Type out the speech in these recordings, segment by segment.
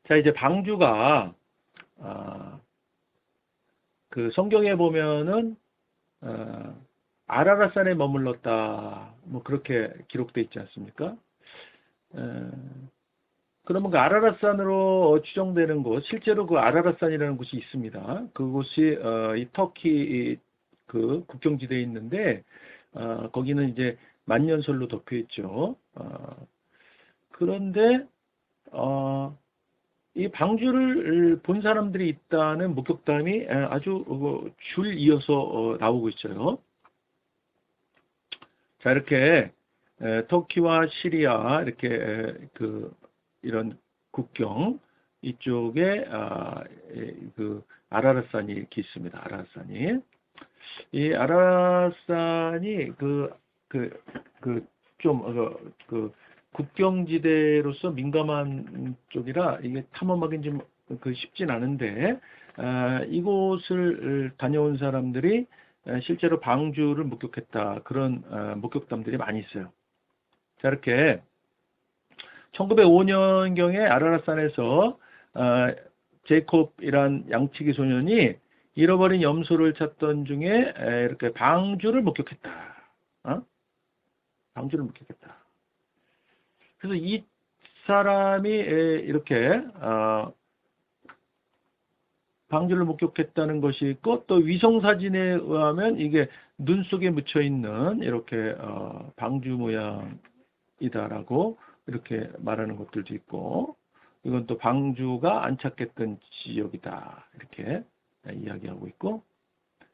자, 이제 방주가 그 성경에 보면은 아라랏산에 머물렀다, 뭐 그렇게 기록되어 있지 않습니까? 그러면 그 아라랏산으로 추정되는 곳, 실제로 그 아라랏산이라는 곳이 있습니다. 그곳이 이 터키 그 국경지대에 있는데 거기는 이제 만년설로 덮여 있죠. 그런데 이 방주를 본 사람들이 있다는 목격담이 아주 줄 이어서 나오고 있어요. 자, 이렇게 터키와 시리아 이렇게 이런 국경 이쪽에 그 아라랏산이 이렇게 있습니다. 아라랏산이, 이 아라랏산이 좀 국경지대로서 민감한 쪽이라 이게 탐험하기는 좀 쉽진 않은데, 이곳을 다녀온 사람들이 실제로 방주를 목격했다, 그런 목격담들이 많이 있어요. 자, 이렇게 1905년경에 아라랏산에서 제이콥이란 양치기 소년이 잃어버린 염소를 찾던 중에 이렇게 방주를 목격했다. 방주를 목격했다. 그래서 이 사람이 이렇게 방주를 목격했다는 것이 있고, 또 위성사진에 의하면 이게 눈 속에 묻혀 있는 이렇게 방주 모양이다라고 이렇게 말하는 것들도 있고, 이건 또 방주가 안착했던 지역이다, 이렇게 이야기하고 있고,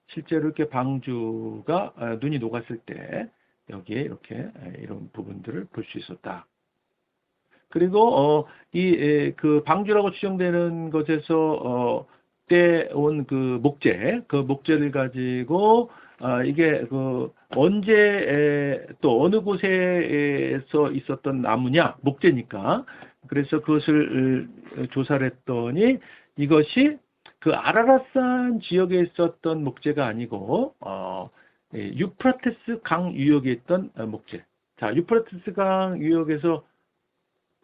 실제로 이렇게 방주가 눈이 녹았을 때 여기에 이렇게 이런 부분들을 볼 수 있었다. 그리고 그 방주라고 추정되는 것에서 떼온 그 목재를 가지고 이게 언제 또 어느 곳에서 있었던 나무냐, 목재니까. 그래서 그것을 조사를 했더니 이것이 그 아라랏산 지역에 있었던 목재가 아니고 유프라테스 강 유역에 있던 목재. 자, 유프라테스 강 유역에서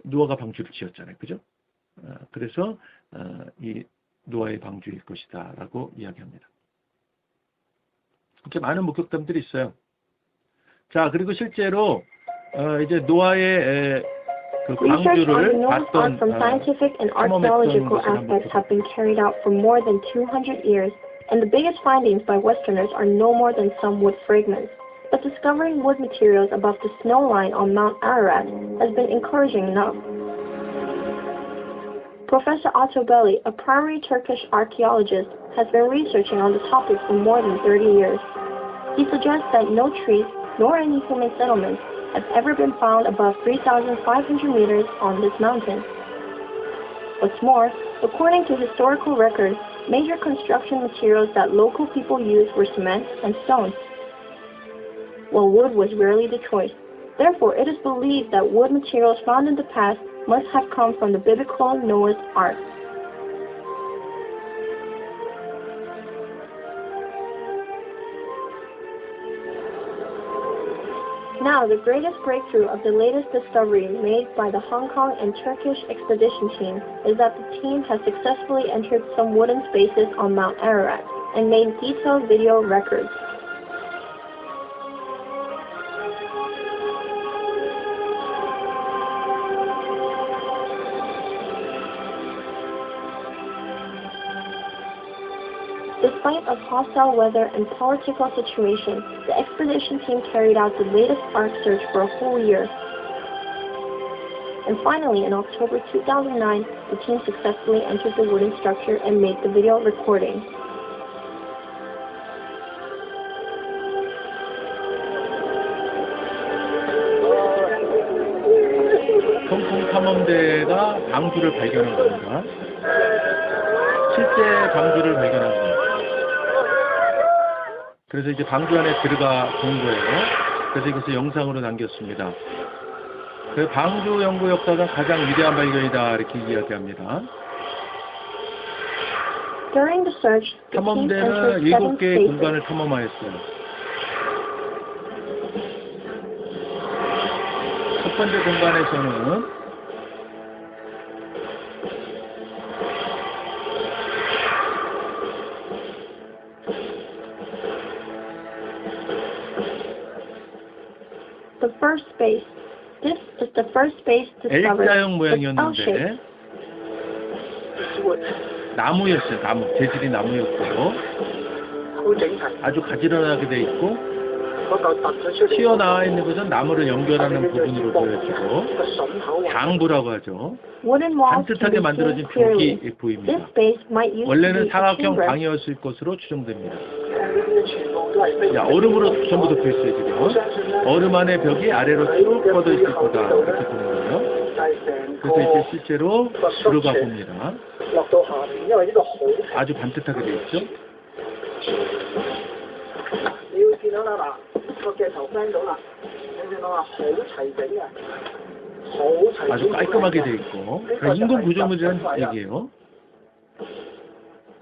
노아가 방주를 지었잖아요, 그죠? 그래서 이 노아의 방주일 것이다 라고 이야기합니다. 이렇게 많은 목격담들이 있어요. 자, 그리고 실제로 이제 노아의 그 방주를 봤던 from scientific and archaeological aspects have been carried out for more than 200 years, and the biggest findings by Westerners are no more than some wood fragments. But discovering wood materials above the snow line on Mount Ararat has been encouraging enough. Professor Otto Belli, a primary Turkish archaeologist, has been researching on the topic for more than 30 years. He suggests that no trees, nor any human settlements, have ever been found above 3,500 meters on this mountain. What's more, according to historical records, major construction materials that local people used were cement and stone, while wood was rarely the choice. Therefore, it is believed that wood materials found in the past must have come from the biblical Noah's Ark. Now, the greatest breakthrough of the latest discovery made by the Hong Kong and Turkish expedition team is that the team has successfully entered some wooden spaces on Mount Ararat and made detailed video records. Despite of hostile weather and political situation, the expedition team carried out the latest Ark search for a whole year. And finally, in October 2009, the team successfully entered the wooden structure and made the video recording. 통풍 탐험대가 방주를 발견한 겁니다. 실제 방주를 발견한 겁니다. 그래서 이제 방주 안에 들어가 본 거예요. 그래서 이것을 영상으로 남겼습니다. 그 방주 연구 역사가 가장 위대한 발견이다, 이렇게 이야기합니다. 탐험대는 7개의 공간을 탐험하였어요. 첫 번째 공간에서는 The first space. This is the first space discovered. L자형 It's L-shaped. 모양이었는데 나무였어요. 나무. 재질이 나무였고 아주 가지런하게 돼 있고 튀어나와 있는 것은 나무를 연결하는 부분으로 보여지고 장부라고 하죠. Wooden walls can 산뜻하게 be 만들어진 seen clearly. 벽이 This 보입니다. space might used to 원래는 be a 사각형 chamber. 방이었을 것으로 추정됩니다. 자, 얼음으로 전부 덮여 있어요, 지금. 얼음 안에 벽이 아래로 쭉 뻗어 있을 거다. 이렇게 보는 거예요. 그래서 이제 실제로 들어가 봅니다. 아주 반듯하게 돼 있죠. 아주 깔끔하게 돼 있고 인공 구조물이라는 얘기예요.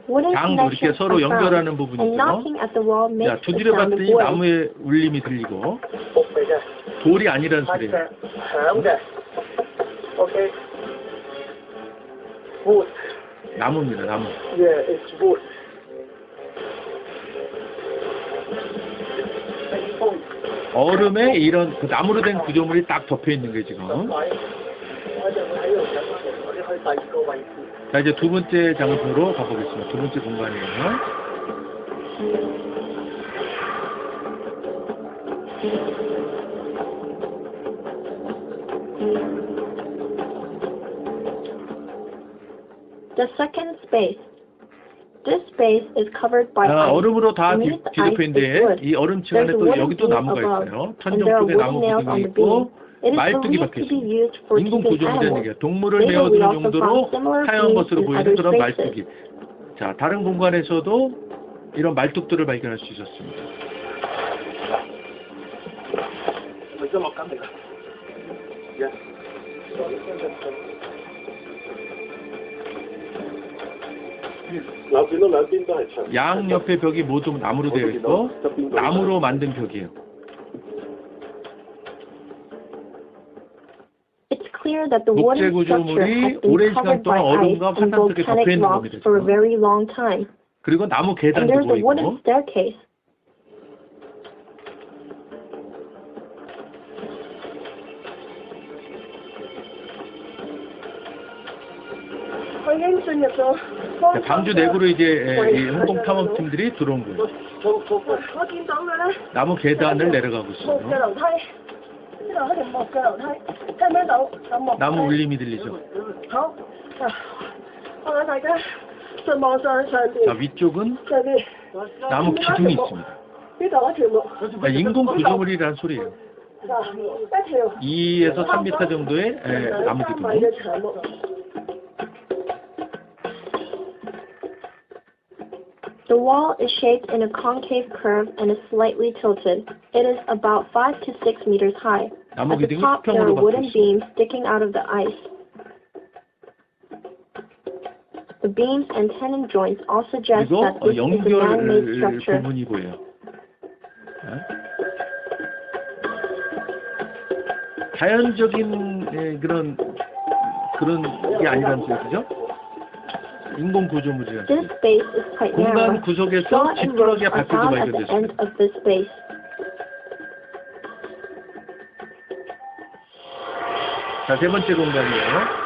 Wooden 장도 이렇게 connections 서로 are found, 연결하는 and 부분이죠. knocking at the wall 자, makes the 두드려 sound of 봤더니 wood. 나무의 울림이 들리고 돌이 아니라는 소리예요. 나무입니다, 나무. 얼음에 이런 그 나무로 된 구조물이 딱 덮여 있는 게 지금. 자, 이제 두 번째 장소로 가보겠습니다. 두 번째 공간이에요. The second space. This space is covered by 자, ice. 얼음으로 다 Beneath the 뒤덮여 ice is 있는데 wood. 이 얼음층 There's 안에 a 또 wooden 여기도 beam 나무가 above, 있어요. and 천정 there are 쪽에 wooden 나무 nails 구멍이 on the beam. 있고 It is 말뚝이 believed 박혀 to be 있습니다. used for 인공 keeping 구조물이라는 animals. 얘기예요. 동물을 Later we 메어두는 also 용도로 found similar 사용한 beams 것으로 in 보이는 other 그런 spaces. 말뚝이. 자, 다른 공간에서도 이런 말뚝들을 발견할 수 있었습니다. 양 옆에 벽이 모두 나무로 되어 있고 나무로 만든 벽이에요. It's clear that the 목재 wooden structure 구조물이 has been 오랜 시간 covered by 동안 ice 얼음과 and 화산 속에 덮여 volcanic 있는 rocks 겁니다. for a 지금. very long time. 그리고 나무 And 계단도 there's a 보이고 wooden staircase. 자, 방주 내부로 이제 이 항공 탐험팀들이 들어온 거예요. 나무 계단을 내려가고 있어요. 나무 울림이 들리죠. 자, 위쪽은 나무 기둥이 있습니다. 자, 인공 구조물이라는 소리예요. 2에서 3m 정도의 나무 기둥. The wall is shaped in a concave curve and is slightly tilted. It is about 5 to 6 meters high. 나무 At the 기둥이 top, there are 수평으로 박혀 wooden 있습니다. beams sticking out of the ice. The beams and tenon joints all suggest 그리고 that this is a man-made 연결 structure. 부분이 보여요. 자연적인 그런 게 아니라는 소리죠. 인공 구조물이라는 This 소리. space is quite narrow. 공간 구석에서 Straw and ropes 지푸라기가 are 밟혀도 found at the end 발견됐습니다. of this space. 자, 세 번째 공간이에요.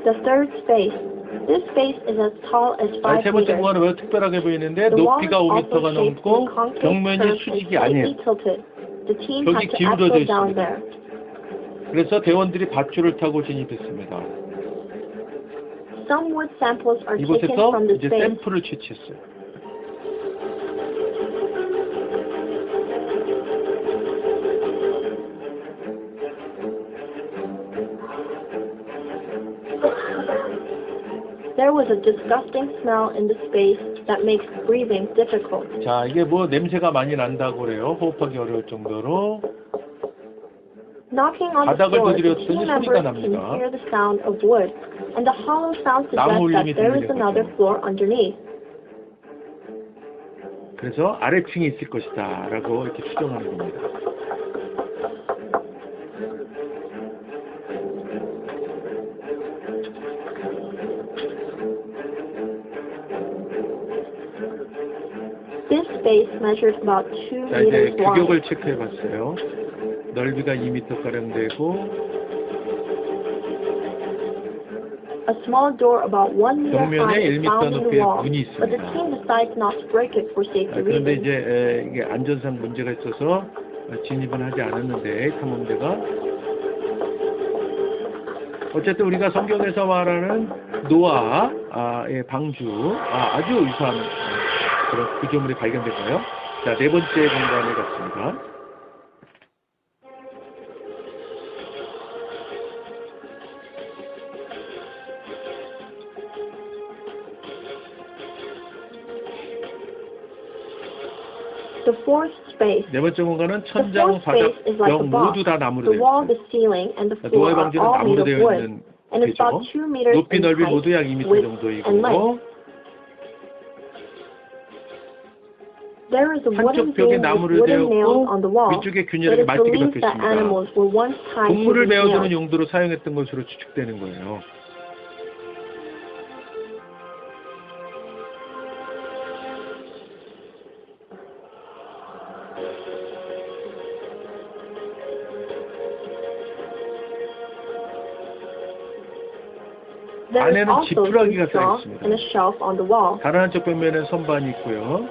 The third space. This space is as tall as 자, 5 세 번째 meters. 공간은 왜 특별하게 보이는데 The wall is 높이가 also 5m가 shaped in 넘고 a concave 벽면이 curve and 수직이 아니에요. slightly tilted. The team 벽이 had to 기울어져 actually down 있습니다. there. 그래서 대원들이 밧줄을 타고 진입했습니다. Some wood samples are taken 이곳에서 from the 이제 space. 샘플을 채취했어요. There was a disgusting smell in the space that makes breathing difficult. 자, 이게 뭐 냄새가 많이 난다고 그래요. 호흡하기 어려울 정도로. Knocking on the 바닥을 floor, the 두드렸더니 team 소리가 members can 납니다. hear the sound of wood, and the hollow sound 나무 suggests that 울림이 there is 들리는 another 거죠. floor underneath. 그래서 아래층이 있을 것이다 라고 이렇게 추정하는 겁니다. base measured about 2 자, 이제 meters wide. 규격을 체크해 봤어요. 넓이가 2m가량 되고, A small door about 1 meter 벽면에 high is 1m found in the 높이의 wall, 문이 but the 있습니다. team decides not to break it for safety 그런데 reasons. 이제 이게 안전상 문제가 있어서 진입은 하지 않았는데, 탐험대가. 어쨌든 우리가 성경에서 말하는 노아의 방주, 아주 유사한 그런 구조물이 발견됐고요. 자, 네 번째 공간에 갔습니다. The fourth space. 네 번째 공간은 The 천장, fourth 바닥, space is like a 벽 box. 모두 다 나무로 The 되어 wall, 있어요. the ceiling, and the 노아의 floor are 방주는 all made 나무로 of 되어 wood, 있는 and it's about 되죠. 2 meters 높이 in 넓이 height, 모두 약 2m width, and length. 정도이고, There is a wooden 한쪽 벽에 beam with 나무를 wooden nails on the 대었고, wall. 위쪽에 It 균열하게 is 말뚝이 believed 박혀 that 있습니다. animals were once tied to 동물을 these 메어주는 nails. 용도로 사용했던 것으로 추측되는 거예요. There is 안에는 also some 지푸라기가 straw 쌓여 있습니다. and a shelf on the wall. 다른 한쪽 벽면에는 선반이 있고요.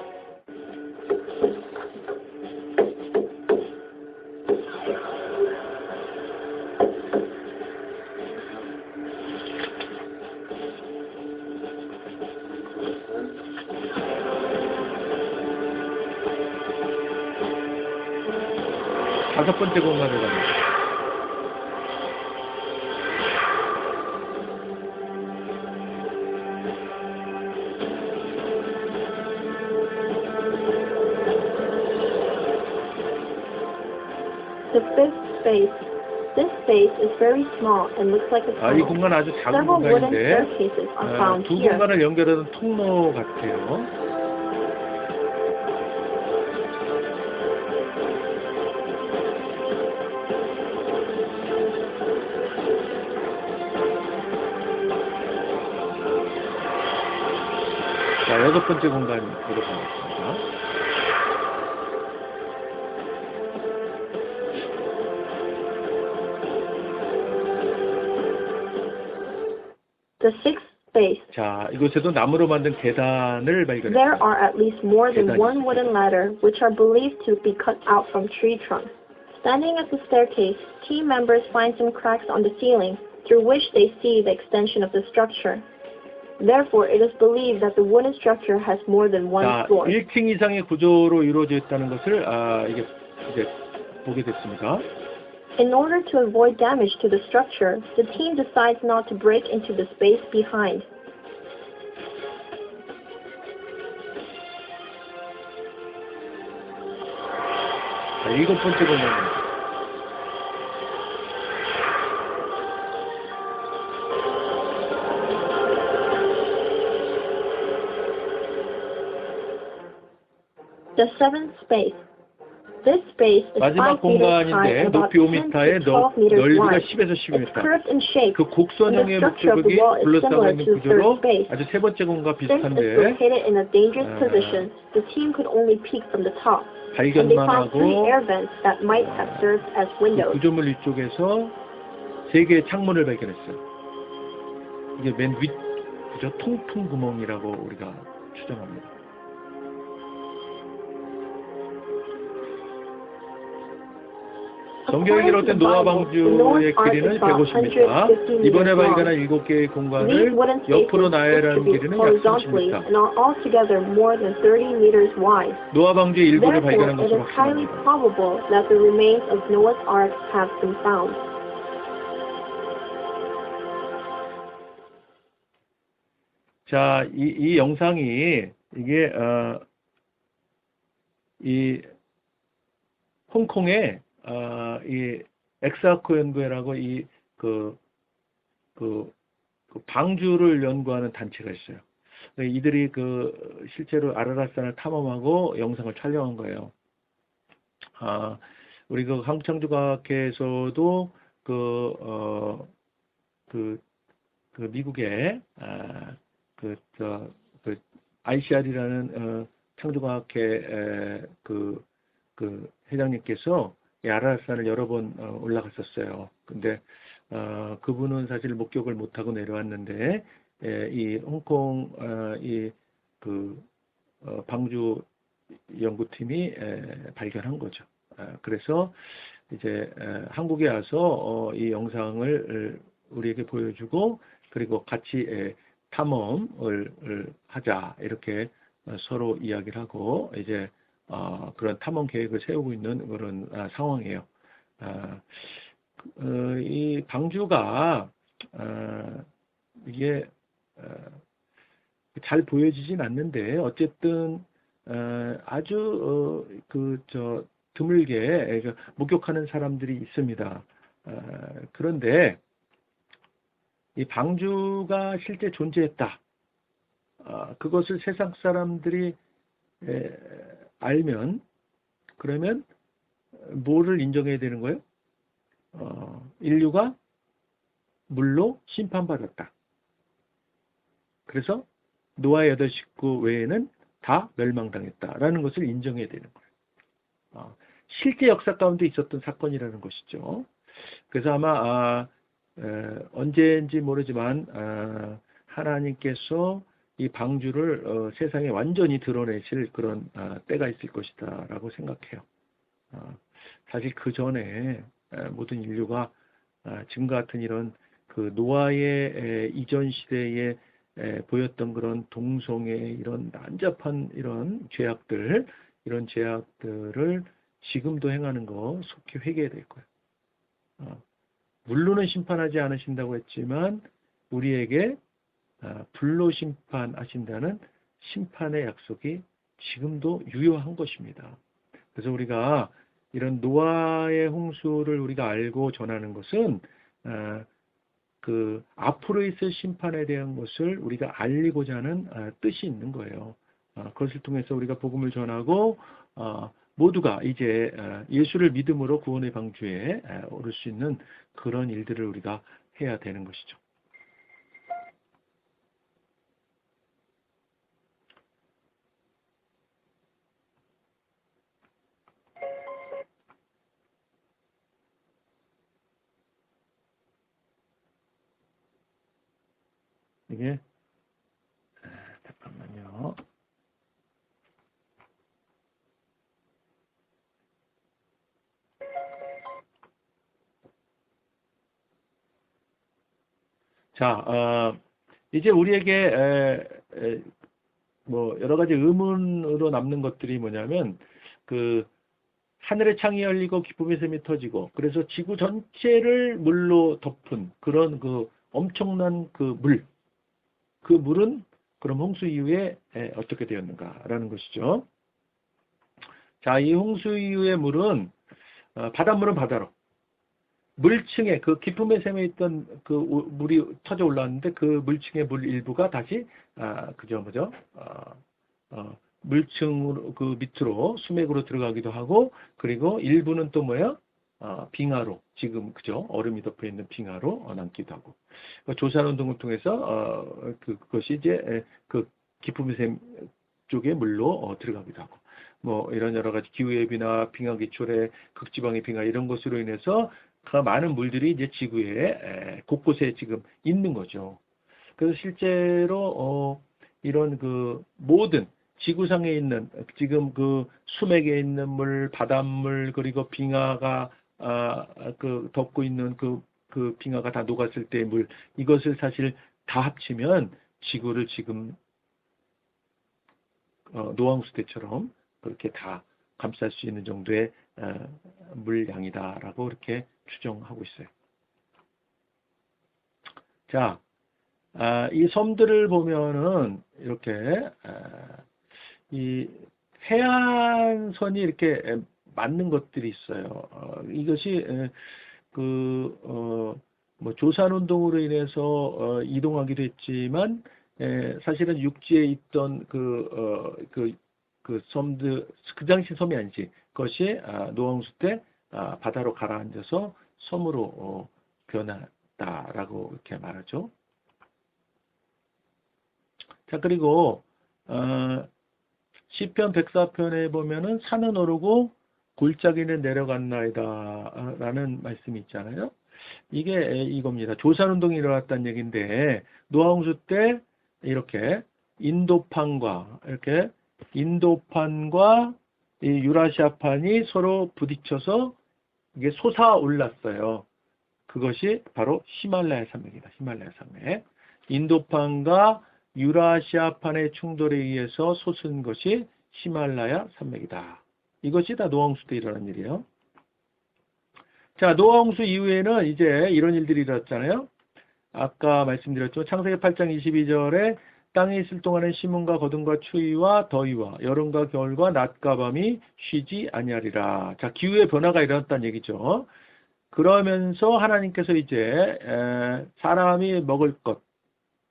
다섯 번째 공간에 갑니다. The fifth space. This space is very small and looks like a 이 tunnel. 공간 아주 작은 Several wooden 공간인데 staircases are found 두 here. 공간을 연결하는 통로 같아요. 자, 여섯 번째 공간으로 가겠습니다. The sixth space. 자, 이곳에도 나무로 만든 계단을 There 발견했습니다. are at least more than 계단이 one wooden ladder, which are believed to be cut out from tree trunks. Standing at the staircase, team members find some cracks on the ceiling, through which they see the extension of the structure. Therefore, it is believed that the wooden structure has more than one 자, floor. 1층 이상의 구조로 이루어져 있다는 것을 이게 이제 보게 됐습니다. In order to avoid damage to the structure, the team decides not to break into the space behind. 자, 일곱 번째 공간입니다. The seventh space. This space is 5 마지막 meters high 공간인데 and about 높이 10 5m에 to 12 meters 넓이가 wide. 10에서 It's 12m. curved in shape. 그 곡선형의 And the structure of the 목적이 wall is 둘러싸고 similar 있는 to the 구조로 third space. 아주 세 번째 공간과 Since it's 비슷한데 located in a dangerous 아, position, the team could only peek from the top. And they 발견만 found 3 하고 air vents that might have served as 그 windows. 구조물 위쪽에서 세 개의 창문을 발견했어요. 이게 맨 윗 구조 통풍 구멍이라고 우리가 추정합니다. 성경에 기록된 노아 방주의 길이는 150m, 이번에 발견한 7개의 공간을 These wooden 옆으로 spaces 나열한 should be 길이는 약 horizontally 30m. and are altogether more than 30 meters wide. 노아 방주의 일부를 Therefore, 발견한 it 것으로 is highly 확신합니다. probable that the remains of Noah's Ark have been found. 자, 이 영상이 이게 이 홍콩의 이 엑사코 연구회라고 그 방주를 연구하는 단체가 있어요. 이들이 실제로 아라랏산을 탐험하고 영상을 촬영한 거예요. 우리 한국창조과학회에서도 미국의 ICR이라는 창조과학회 그 회장님께서 이 아라рат산을 여러 번 올라갔었어요. 근데 그분은 사실 목격을 못하고 내려왔는데 이 홍콩 방주 연구팀이 발견한 거죠. 그래서 이제 한국에 와서 이 영상을 우리에게 보여주고 그리고 같이 탐험을 하자 이렇게 서로 이야기를 하고 이제 그런 탐험 계획을 세우고 있는 그런 상황이에요. 이 방주가 이게 잘 보여지진 않는데 어쨌든 아주 드물게 목격하는 사람들이 있습니다. 그런데 이 방주가 실제 존재했다. 그것을 세상 사람들이 알면 그러면 뭐를 인정해야 되는 거예요? 인류가 물로 심판받았다. 그래서 노아의 8식구 외에는 다 멸망당했다라는 것을 인정해야 되는 거예요. 실제 역사 가운데 있었던 사건이라는 것이죠. 그래서 아마 언제인지 모르지만 하나님께서 이 방주를 세상에 완전히 드러내실 그런 때가 있을 것이다 라고 생각해요. 사실 그 전에 모든 인류가 지금과 같은 이런 그 노아의 이전 시대에 보였던 그런 동성애 이런 난잡한 이런 죄악들 이런 죄악들을 지금도 행하는 거 속히 회개해야 될 거예요. 물로는 심판하지 않으신다고 했지만 우리에게 불로 심판하신다는 심판의 약속이 지금도 유효한 것입니다. 그래서 우리가 이런 노아의 홍수를 우리가 알고 전하는 것은 그 앞으로 있을 심판에 대한 것을 우리가 알리고자 하는 뜻이 있는 거예요. 그것을 통해서 우리가 복음을 전하고 모두가 이제 예수를 믿음으로 구원의 방주에 오를 수 있는 그런 일들을 우리가 해야 되는 것이죠. 이게 잠깐만요. 자, 이제 우리에게 뭐 여러 가지 의문으로 남는 것들이 뭐냐면 그 하늘의 창이 열리고 기쁨의 샘이 터지고 그래서 지구 전체를 물로 덮은 그런 그 엄청난 그 물은 그럼 홍수 이후에 어떻게 되었는가라는 것이죠. 자, 이 홍수 이후의 물은 바닷물은 바다로 물층에 그 기쁨의 샘에 있던 그 물이 터져 올라왔는데 그 물층의 물 일부가 다시 물층으로 그 밑으로 수맥으로 들어가기도 하고 그리고 일부는 또 뭐야? 빙하로 지금 그죠? 얼음이 덮여 있는 빙하로 남기도 하고 조산 운동을 통해서 그것이 이제 그 기쁨의 샘 쪽의 물로 들어가기도 하고 뭐 이런 여러 가지 기후예비나 빙하 기초래 극지방의 빙하 이런 것으로 인해서 그 많은 물들이 이제 지구에 곳곳에 지금 있는 거죠. 그래서 실제로 이런 그 모든 지구상에 있는 지금 그 수맥에 있는 물, 바닷물 그리고 빙하가 그 덮고 있는 그 빙하가 다 녹았을 때의 물 이것을 사실 다 합치면 지구를 지금 노황수 때처럼 그렇게 다 감쌀 수 있는 정도의 물량이다라고 이렇게 추정하고 있어요. 자, 이 섬들을 보면은 이렇게 이 해안선이 이렇게 맞는 것들이 있어요. 이것이 뭐 조산운동으로 인해서 이동하기도 했지만 사실은 육지에 있던 그 섬들 그 당시 섬이 아니지 그것이 노홍수 때 바다로 가라앉아서 섬으로 변했다라고 이렇게 말하죠. 자 그리고 시편 104편에 보면은 산은 오르고 골짜기는 내려갔나이다 라는 말씀이 있잖아요. 이게 이겁니다. 조산운동이 일어났다는 얘기인데 노아홍수 때 이렇게 인도판과 이 유라시아판이 서로 부딪혀서 이게 솟아올랐어요. 그것이 바로 히말라야 산맥이다. 히말라야 산맥. 인도판과 유라시아판의 충돌에 의해서 솟은 것이 히말라야 산맥이다. 이것이 다 노아홍수 때 일어난 일이에요. 자, 노아홍수 이후에는 이제 이런 일들이 일어났잖아요. 아까 말씀드렸죠. 창세기 8장 22절에 땅에 있을 동안은 심음과 거둠과 추위와 더위와 여름과 겨울과 낮과 밤이 쉬지 아니하리라. 자, 기후의 변화가 일어났다는 얘기죠. 그러면서 하나님께서 이제 사람이 먹을 것,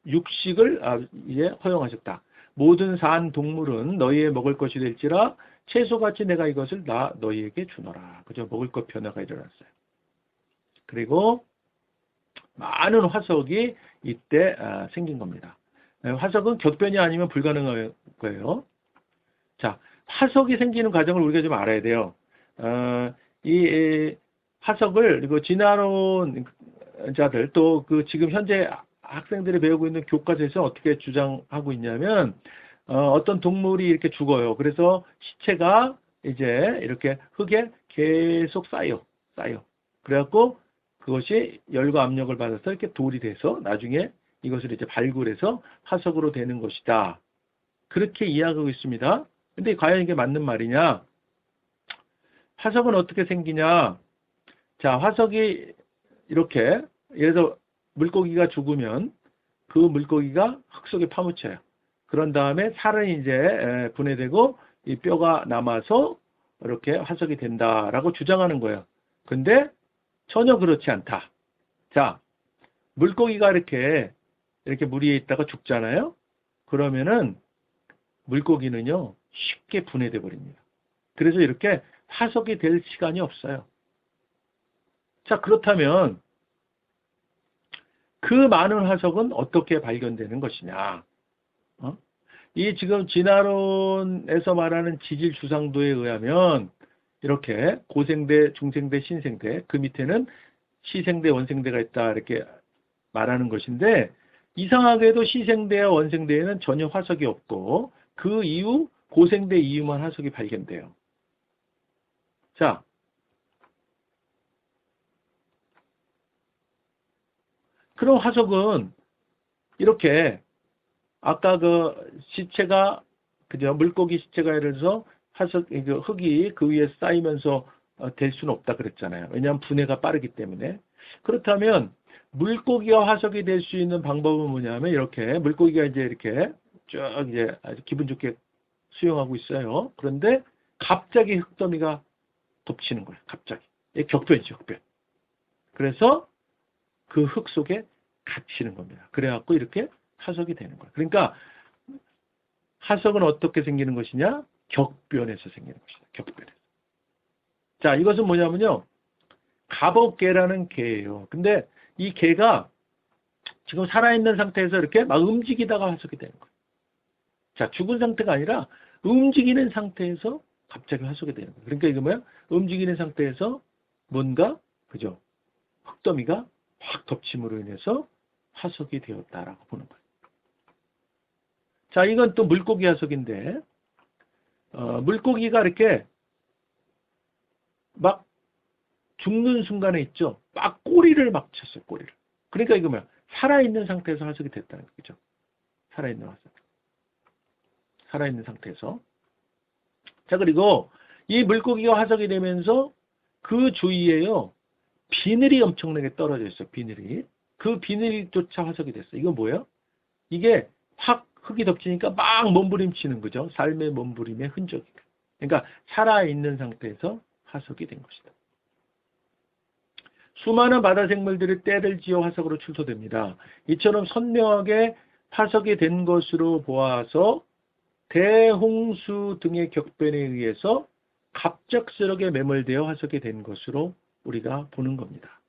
육식을 이제 허용하셨다. 모든 산 동물은 너희의 먹을 것이 될지라 채소같이 내가 이것을 너희에게 주노라. 그죠? 먹을 것 변화가 일어났어요. 그리고 많은 화석이 이때 생긴 겁니다. 화석은 격변이 아니면 불가능한 거예요. 자, 화석이 생기는 과정을 우리가 좀 알아야 돼요. 이 화석을 그리고 진화론자들 또 그 지금 현재 학생들이 배우고 있는 교과서에서 어떻게 주장하고 있냐면 어떤 동물이 이렇게 죽어요. 그래서 시체가 이제 이렇게 흙에 계속 쌓여. 그래갖고 그것이 열과 압력을 받아서 이렇게 돌이 돼서 나중에 이것을 이제 발굴해서 화석으로 되는 것이다. 그렇게 이해하고 있습니다. 근데 과연 이게 맞는 말이냐? 화석은 어떻게 생기냐? 자, 화석이 이렇게 예를 들어 물고기가 죽으면 그 물고기가 흙 속에 파묻혀요. 그런 다음에 살은 이제 분해되고 이 뼈가 남아서 이렇게 화석이 된다라고 주장하는 거예요. 근데 전혀 그렇지 않다. 자, 물고기가 이렇게 물 위에 있다가 죽잖아요. 그러면은 물고기는요 쉽게 분해돼 버립니다. 그래서 이렇게 화석이 될 시간이 없어요. 자, 그렇다면 그 많은 화석은 어떻게 발견되는 것이냐? 이 지금 진화론에서 말하는 지질 주상도에 의하면 이렇게 고생대, 중생대, 신생대, 그 밑에는 시생대, 원생대가 있다 이렇게 말하는 것인데 이상하게도 시생대와 원생대에는 전혀 화석이 없고 그 이후 고생대 이후만 화석이 발견돼요. 자, 그럼 화석은 이렇게 아까 그 시체가 그죠? 물고기 시체가 예를 들어서 화석 흙이 그 위에 쌓이면서 될 수는 없다 그랬잖아요. 왜냐하면 분해가 빠르기 때문에. 그렇다면 물고기와 화석이 될 수 있는 방법은 뭐냐면 이렇게 물고기가 이제 이렇게 쭉 이제 아주 기분 좋게 수영하고 있어요. 그런데 갑자기 흙더미가 덮치는 거예요. 갑자기. 이게 격변이죠, 격변. 그래서 그 흙 속에 갇히는 겁니다. 그래갖고 이렇게 화석이 되는 거예요. 그러니까 화석은 어떻게 생기는 것이냐? 격변에서 생기는 것이다. 격변에서. 자, 이것은 뭐냐면요. 갑옷개라는 개예요. 근데 이 개가 지금 살아있는 상태에서 이렇게 막 움직이다가 화석이 되는 거예요. 자, 죽은 상태가 아니라 움직이는 상태에서 갑자기 화석이 되는 거예요. 그러니까 이거 뭐야? 움직이는 상태에서 뭔가, 그죠? 흙더미가 확 덮침으로 인해서 화석이 되었다라고 보는 거예요. 자, 이건 또 물고기 화석인데, 물고기가 이렇게 막 죽는 순간에 있죠. 막 꼬리를 막 쳤어요, 꼬리를. 그러니까 이거 뭐야? 살아있는 상태에서 화석이 됐다는 거죠. 살아있는 화석. 살아있는 상태에서. 자, 그리고 이 물고기가 화석이 되면서 그 주위에요, 비늘이 엄청나게 떨어져 있어요, 비늘이. 그 비늘조차 화석이 됐어요. 이건 뭐예요? 이게 확 흙이 덮치니까 막 몸부림치는 거죠. 삶의 몸부림의 흔적이. 그러니까 살아있는 상태에서 화석이 된 것이다. 수많은 바다 생물들이 때를 지어 화석으로 출토됩니다. 이처럼 선명하게 화석이 된 것으로 보아서 대홍수 등의 격변에 의해서 갑작스럽게 매몰되어 화석이 된 것으로 우리가 보는 겁니다.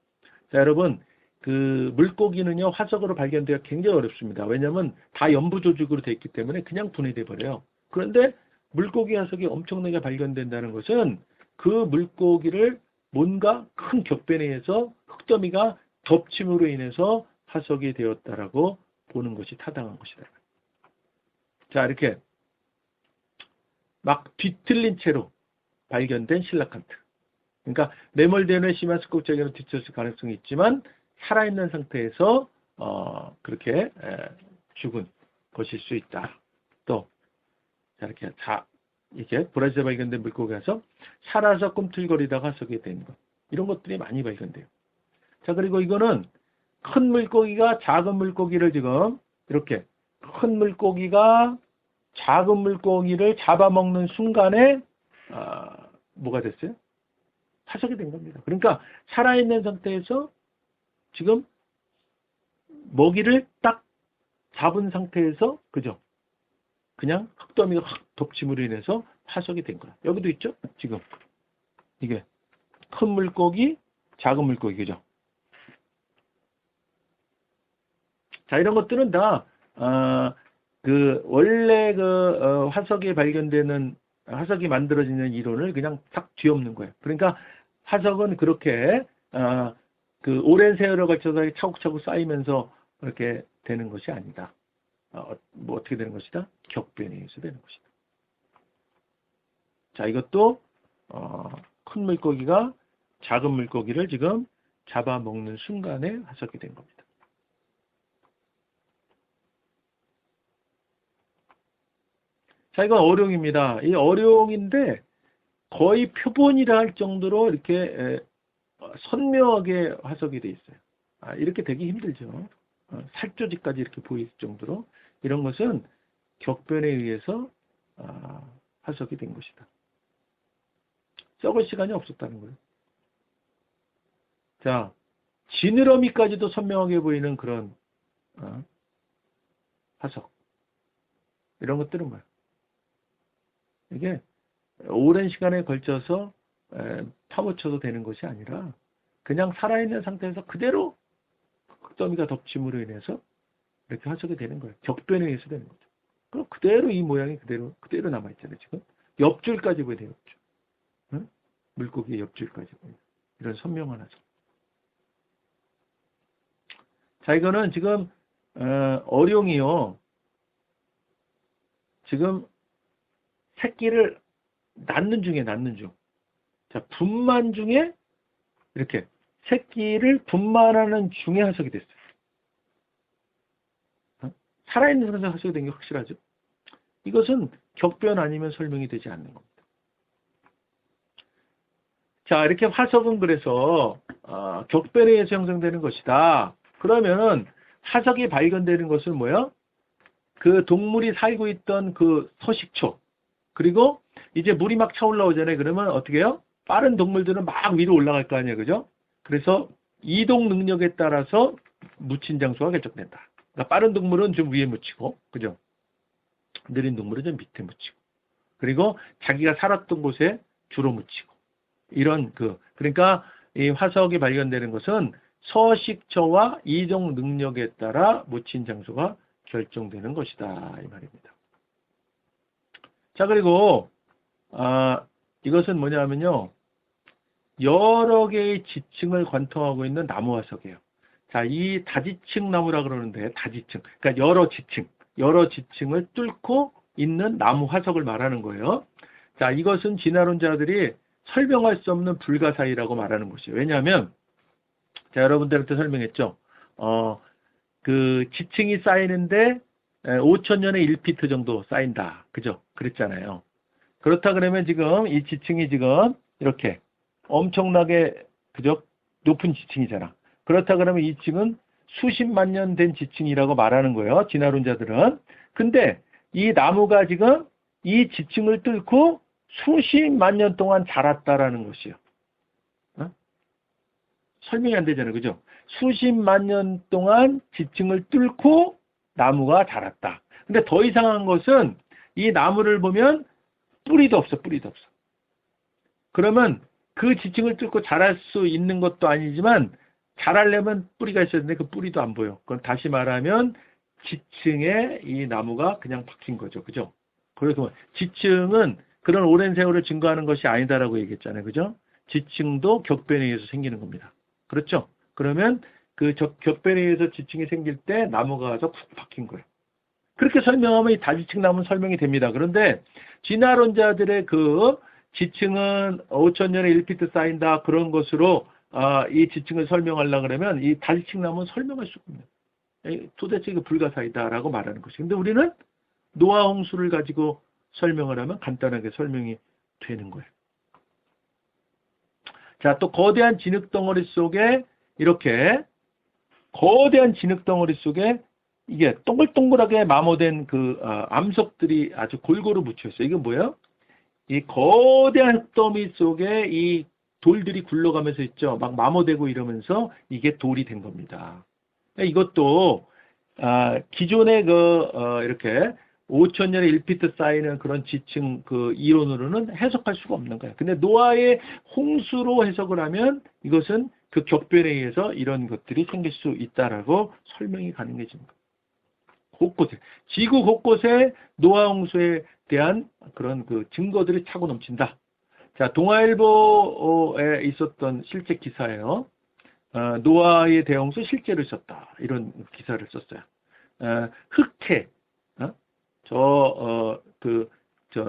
자, 여러분, 그 물고기는요 화석으로 발견되기가 굉장히 어렵습니다. 왜냐하면 다 연부 조직으로 되어 있기 때문에 그냥 분해돼 버려요. 그런데 물고기 화석이 엄청나게 발견된다는 것은 그 물고기를 뭔가 큰 격변에 의해서 흙더미가 덮침으로 인해서 화석이 되었다라고 보는 것이 타당한 것이다. 자, 이렇게 막 뒤틀린 채로 발견된 실라칸트. 그러니까 매몰되는 심한 습곡적으로 뒤틀었을 가능성이 있지만 살아있는 상태에서 그렇게 죽은 것일 수 있다. 또 자, 이렇게 이게 브라질에 발견된 물고기 화석, 살아서 꿈틀거리다가 화석이 된 것. 이런 것들이 많이 발견돼요. 자, 그리고 이거는 큰 물고기가 작은 물고기를 지금 이렇게 큰 물고기가 작은 물고기를 잡아먹는 순간에 뭐가 됐어요? 화석이 된 겁니다. 그러니까 살아있는 상태에서 지금 먹이를 딱 잡은 상태에서 그죠? 그냥 흙더미가 확 덮침으로 인해서 화석이 된 거야. 여기도 있죠? 지금 이게 큰 물고기, 작은 물고기 그죠? 자, 이런 것들은 다 원래 화석이 발견되는 화석이 만들어지는 이론을 그냥 탁 뒤엎는 거예요. 그러니까 화석은 그렇게 오랜 세월에 걸쳐서 차곡차곡 쌓이면서 그렇게 되는 것이 아니다. 뭐 어떻게 되는 것이다? 격변에 의해서 되는 것이다. 자, 이것도 큰 물고기가 작은 물고기를 지금 잡아먹는 순간에 화석이 된 겁니다. 자, 이건 어룡입니다. 이 어룡인데 거의 표본이라 할 정도로 이렇게 선명하게 화석이 돼 있어요. 이렇게 되기 힘들죠. 살조직까지 이렇게 보일 정도로 이런 것은 격변에 의해서 화석이 된 것이다. 썩을 시간이 없었다는 거예요. 자, 지느러미까지도 선명하게 보이는 그런 화석. 이런 것들은 뭐야? 이게 오랜 시간에 걸쳐서 파묻혀도 되는 것이 아니라 그냥 살아있는 상태에서 그대로 흙더미가 덮침으로 인해서 이렇게 화석이 되는 거예요. 격변에 의해서 되는 거죠. 그럼 그대로 이 모양이 그대로 남아있잖아요. 지금 옆줄까지 보여야 돼요. 옆줄. 응? 물고기의 옆줄까지 보여요. 이런 선명한 화석. 자, 이거는 지금 어룡이요. 지금 새끼를 낳는 중. 자, 분만 중에 이렇게 새끼를 분만하는 중에 화석이 됐어요. 살아있는 상태에서 화석이 된 게 확실하죠. 이것은 격변 아니면 설명이 되지 않는 겁니다. 자, 이렇게 화석은 그래서 격변에 의해서 형성되는 것이다. 그러면은 화석이 발견되는 것은 뭐야? 그 동물이 살고 있던 그 서식초, 그리고 이제 물이 막 차올라오잖아요. 그러면 어떻게 해요? 빠른 동물들은 막 위로 올라갈 거 아니에요. 그죠? 그래서 이동 능력에 따라서 묻힌 장소가 결정된다. 그러니까 빠른 동물은 좀 위에 묻히고, 그죠? 느린 동물은 좀 밑에 묻히고, 그리고 자기가 살았던 곳에 주로 묻히고, 그러니까 이 화석이 발견되는 것은 서식처와 이동 능력에 따라 묻힌 장소가 결정되는 것이다. 이 말입니다. 자, 그리고 이것은 뭐냐면요, 여러 개의 지층을 관통하고 있는 나무 화석이에요. 자, 이 다지층 나무라 그러는데, 다지층, 그러니까 여러 지층을 뚫고 있는 나무 화석을 말하는 거예요. 자, 이것은 진화론자들이 설명할 수 없는 불가사의라고 말하는 것이에요. 왜냐하면, 자, 여러분들한테 설명했죠. 그 지층이 쌓이는데 5,000년에 1피트 정도 쌓인다. 그죠? 그랬잖아요. 그렇다 그러면 지금 이 지층이 지금 이렇게 엄청나게, 그죠? 높은 지층이잖아. 그렇다 그러면 이 지층은 수십만 년 된 지층이라고 말하는 거예요. 진화론자들은. 근데 이 나무가 지금 이 지층을 뚫고 수십만 년 동안 자랐다라는 것이요. 설명이 안 되잖아요. 그죠? 수십만 년 동안 지층을 뚫고 나무가 자랐다. 근데 더 이상한 것은 이 나무를 보면 뿌리도 없어. 그러면 그 지층을 뚫고 자랄 수 있는 것도 아니지만 자라려면 뿌리가 있어야 되는데 그 뿌리도 안 보여. 그건 다시 말하면 지층에 이 나무가 그냥 박힌 거죠. 그죠? 그래서 지층은 그런 오랜 세월을 증거하는 것이 아니다라고 얘기했잖아요. 그죠? 지층도 격변에 의해서 생기는 겁니다. 그렇죠? 그러면 그 격변에 의해서 지층이 생길 때 나무가 가서 푹 박힌 거예요. 그렇게 설명하면 이 다지층 나무는 설명이 됩니다. 그런데 진화론자들의 그 지층은 5천년에 1피트 쌓인다 그런 것으로 이 지층을 설명하려고 그러면 이 다지층 나무는 설명할 수가 없네요. 도대체 이게 불가사이다라고 말하는 것이. 근데 우리는 노아 홍수를 가지고 설명을 하면 간단하게 설명이 되는 거예요. 자, 또 거대한 진흙덩어리 속에 이렇게 거대한 진흙덩어리 속에 이게 동글동글하게 마모된 그 암석들이 아주 골고루 묻혀 있어요. 이게 뭐예요? 이 거대한 흙더미 속에 이 돌들이 굴러가면서 있죠. 막 마모되고 이러면서 이게 돌이 된 겁니다. 이것도 기존의 이렇게 5천년에 1피트 쌓이는 그런 지층 그 이론으로는 해석할 수가 없는 거예요. 근데 노아의 홍수로 해석을 하면 이것은 그 격변에 의해서 이런 것들이 생길 수 있다라고 설명이 가능해집니다. 곳곳에 지구 곳곳에 노아 홍수에 대한 그런 그 증거들이 차고 넘친다. 자, 동아일보에 있었던 실제 기사예요. 노아의 대홍수 실제로 있었다. 이런 기사를 썼어요. 흑해,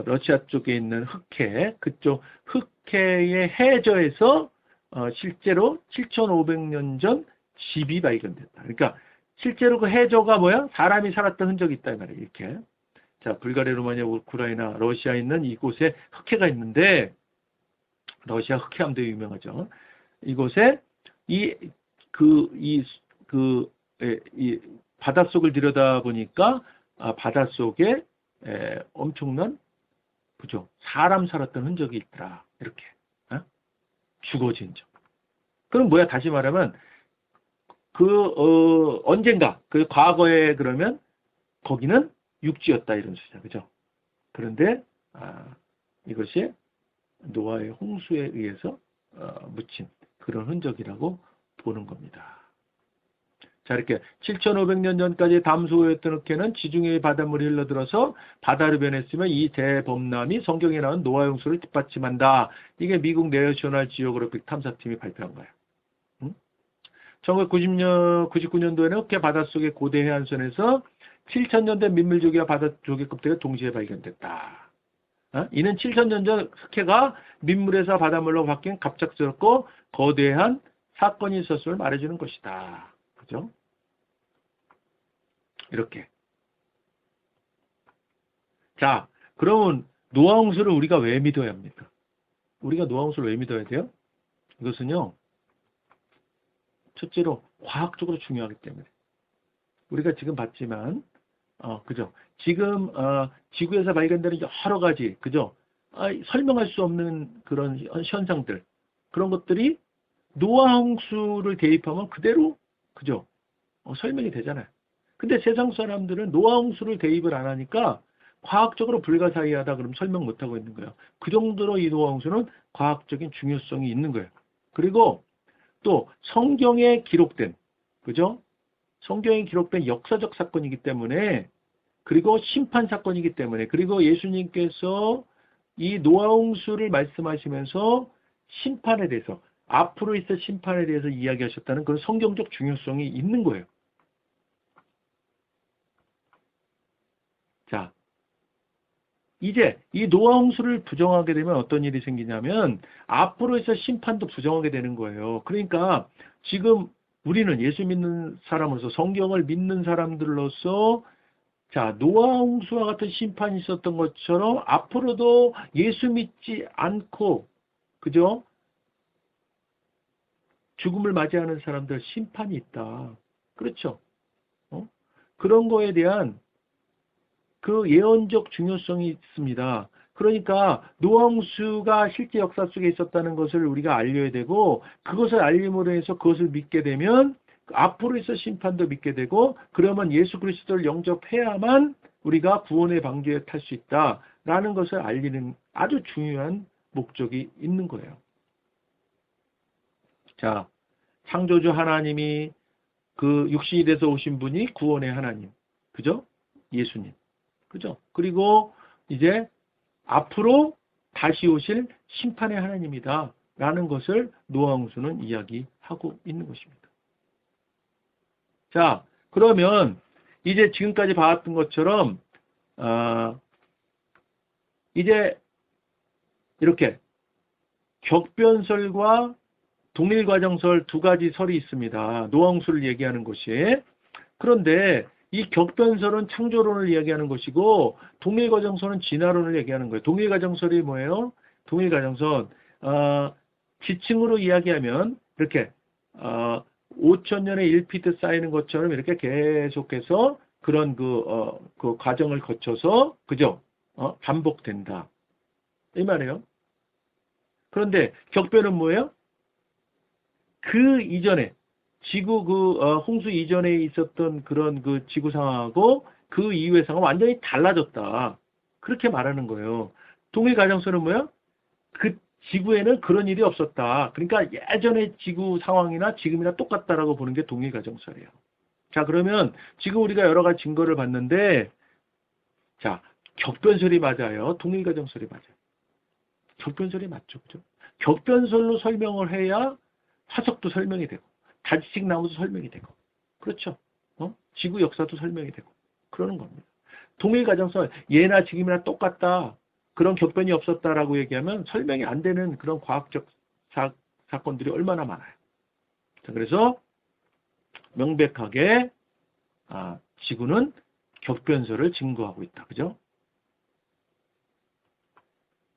러시아 쪽에 있는 흑해, 그쪽 흑해의 해저에서 실제로 7,500년 전 집이 발견됐다. 그러니까 실제로 그 해저가 뭐야? 사람이 살았던 흔적이 있다 이 말이에요. 이렇게. 자, 불가리아, 루마니아, 우크라이나, 러시아에 있는 이곳에 흑해가 있는데 러시아 흑해함도 유명하죠. 이곳에 이 바닷속을 들여다보니까 바닷속에 엄청난 그죠? 사람 살았던 흔적이 있더라. 이렇게. 죽어진 적. 그럼 뭐야? 다시 말하면 언젠가 그 과거에 그러면 거기는 육지였다 이런 뜻이죠. 그죠? 그런데 이것이 노아의 홍수에 의해서 묻힌 그런 흔적이라고 보는 겁니다. 자, 이렇게 7,500년 전까지 담소호였던 흑해는 지중해의 바닷물이 흘러들어서 바다로 변했으면 이 대범람이 성경에 나온 노아 홍수를 뒷받침한다. 이게 미국 내셔널 지오그래픽 탐사팀이 발표한 거예요. 1999년도에는 흑해 바닷속의 고대 해안선에서 7,000년 된 민물조개와 바다조개 껍데기가 동시에 발견됐다. 이는 7,000년 전 흑해가 민물에서 바닷물로 바뀐 갑작스럽고 거대한 사건이 있었음을 말해주는 것이다. 그죠? 이렇게. 자, 그러면 노아 홍수를 우리가 왜 믿어야 합니까? 우리가 노아 홍수를 왜 믿어야 돼요? 이것은요, 첫째로 과학적으로 중요하기 때문에. 우리가 지금 봤지만, 그죠? 지금 지구에서 발견되는 여러 가지, 그죠? 설명할 수 없는 그런 현상들, 그런 것들이 노아 홍수를 대입하면 그대로, 그죠? 설명이 되잖아요. 근데 세상 사람들은 노아 홍수를 대입을 안 하니까 과학적으로 불가사의하다 그러면 설명 못 하고 있는 거예요. 그 정도로 이 노아 홍수는 과학적인 중요성이 있는 거예요. 그리고 또 성경에 기록된, 그죠? 성경에 기록된 역사적 사건이기 때문에, 그리고 심판 사건이기 때문에, 그리고 예수님께서 이 노아 홍수를 말씀하시면서 심판에 대해서, 앞으로 있을 심판에 대해서 이야기하셨다는 그런 성경적 중요성이 있는 거예요. 자, 이제 이 노아 홍수를 부정하게 되면 어떤 일이 생기냐면 앞으로 있을 심판도 부정하게 되는 거예요. 그러니까 지금 우리는 예수 믿는 사람으로서, 성경을 믿는 사람들로서, 자, 노아 홍수와 같은 심판이 있었던 것처럼 앞으로도 예수 믿지 않고, 그죠? 죽음을 맞이하는 사람들 심판이 있다. 그렇죠? 그런 거에 대한 그 예언적 중요성이 있습니다. 그러니까 노아 홍수가 실제 역사 속에 있었다는 것을 우리가 알려야 되고, 그것을 알림으로 해서 그것을 믿게 되면 앞으로 있을 심판도 믿게 되고, 그러면 예수 그리스도를 영접해야만 우리가 구원의 방주에 탈 수 있다라는 것을 알리는 아주 중요한 목적이 있는 거예요. 자, 창조주 하나님이 그 육신이 돼서 오신 분이 구원의 하나님, 그죠? 예수님, 그죠? 그리고 이제 앞으로 다시 오실 심판의 하나님이다 라는 것을 노아 홍수는 이야기하고 있는 것입니다. 자, 그러면 이제 지금까지 봐왔던 것처럼 이제 이렇게 격변설과 동일과정설 두 가지 설이 있습니다. 노아 홍수를 얘기하는 것이. 그런데 이 격변설은 창조론을 이야기하는 것이고 동일과정설은 진화론을 얘기하는 거예요. 동일과정설이 뭐예요? 동일과정설 지층으로 이야기하면 이렇게 5,000년의 1피트 쌓이는 것처럼 이렇게 계속해서 그런 그 과정을 거쳐서 그죠? 반복된다. 이 말이에요. 그런데 격변은 뭐예요? 그 이전에 지구 홍수 이전에 있었던 그런 그 지구 상황하고 그 이후의 상황은 완전히 달라졌다. 그렇게 말하는 거예요. 동일 가정설은 뭐예요? 그 지구에는 그런 일이 없었다. 그러니까 예전의 지구 상황이나 지금이나 똑같다라고 보는 게 동일 가정설이에요. 자, 그러면 지금 우리가 여러 가지 증거를 봤는데, 자, 격변설이 맞아요? 동일 가정설이 맞아요? 격변설이 맞죠, 그죠? 격변설로 설명을 해야 화석도 설명이 되고, 다지식 나무도 설명이 되고, 그렇죠? 지구 역사도 설명이 되고, 그러는 겁니다. 동일 가정설, 예나 지금이나 똑같다. 그런 격변이 없었다라고 얘기하면 설명이 안 되는 그런 과학적 사건들이 얼마나 많아요. 자, 그래서 명백하게 지구는 격변설을 증거하고 있다. 그죠?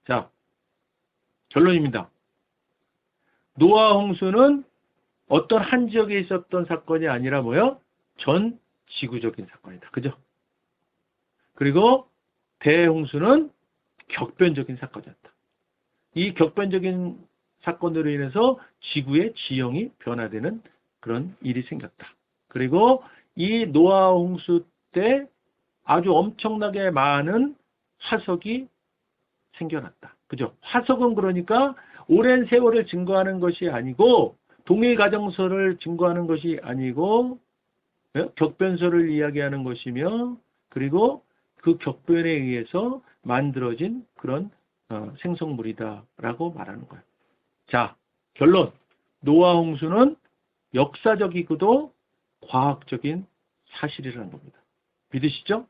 자, 결론입니다. 노아 홍수는 어떤 한 지역에 있었던 사건이 아니라 뭐요? 전 지구적인 사건이다. 그죠? 그리고 대홍수는 격변적인 사건이었다. 이 격변적인 사건으로 인해서 지구의 지형이 변화되는 그런 일이 생겼다. 그리고 이 노아 홍수 때 아주 엄청나게 많은 화석이 생겨났다. 그죠? 화석은 그러니까 오랜 세월을 증거하는 것이 아니고 동일 가정설을 증거하는 것이 아니고 격변설을 이야기하는 것이며 그리고 그 격변에 의해서 만들어진 그런 생성물이다라고 말하는 거예요. 자, 결론. 노아 홍수는 역사적이고도 과학적인 사실이라는 겁니다. 믿으시죠?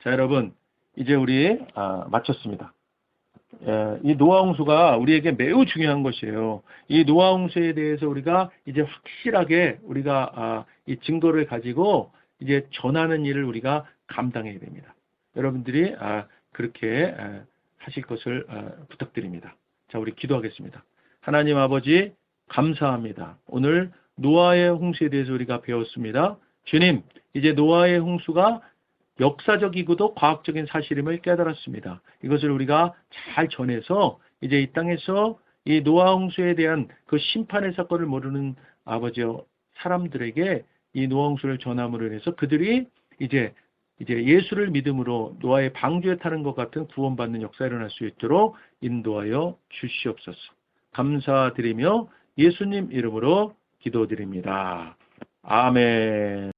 자, 여러분, 이제 우리 마쳤습니다. 이 노아 홍수가 우리에게 매우 중요한 것이에요. 이 노아 홍수에 대해서 우리가 이제 확실하게 우리가 이 증거를 가지고 이제 전하는 일을 우리가 감당해야 됩니다. 여러분들이 그렇게 하실 것을 부탁드립니다. 자, 우리 기도하겠습니다. 하나님 아버지 감사합니다. 오늘 노아의 홍수에 대해서 우리가 배웠습니다. 주님, 이제 노아의 홍수가 역사적이고도 과학적인 사실임을 깨달았습니다. 이것을 우리가 잘 전해서 이제 이 땅에서 이 노아 홍수에 대한 그 심판의 사건을 모르는 아버지여 사람들에게 이 노아 홍수를 전함으로 인해서 그들이 이제 예수를 믿음으로 노아의 방주에 타는 것 같은 구원받는 역사가 일어날 수 있도록 인도하여 주시옵소서. 감사드리며 예수님 이름으로 기도드립니다. 아멘.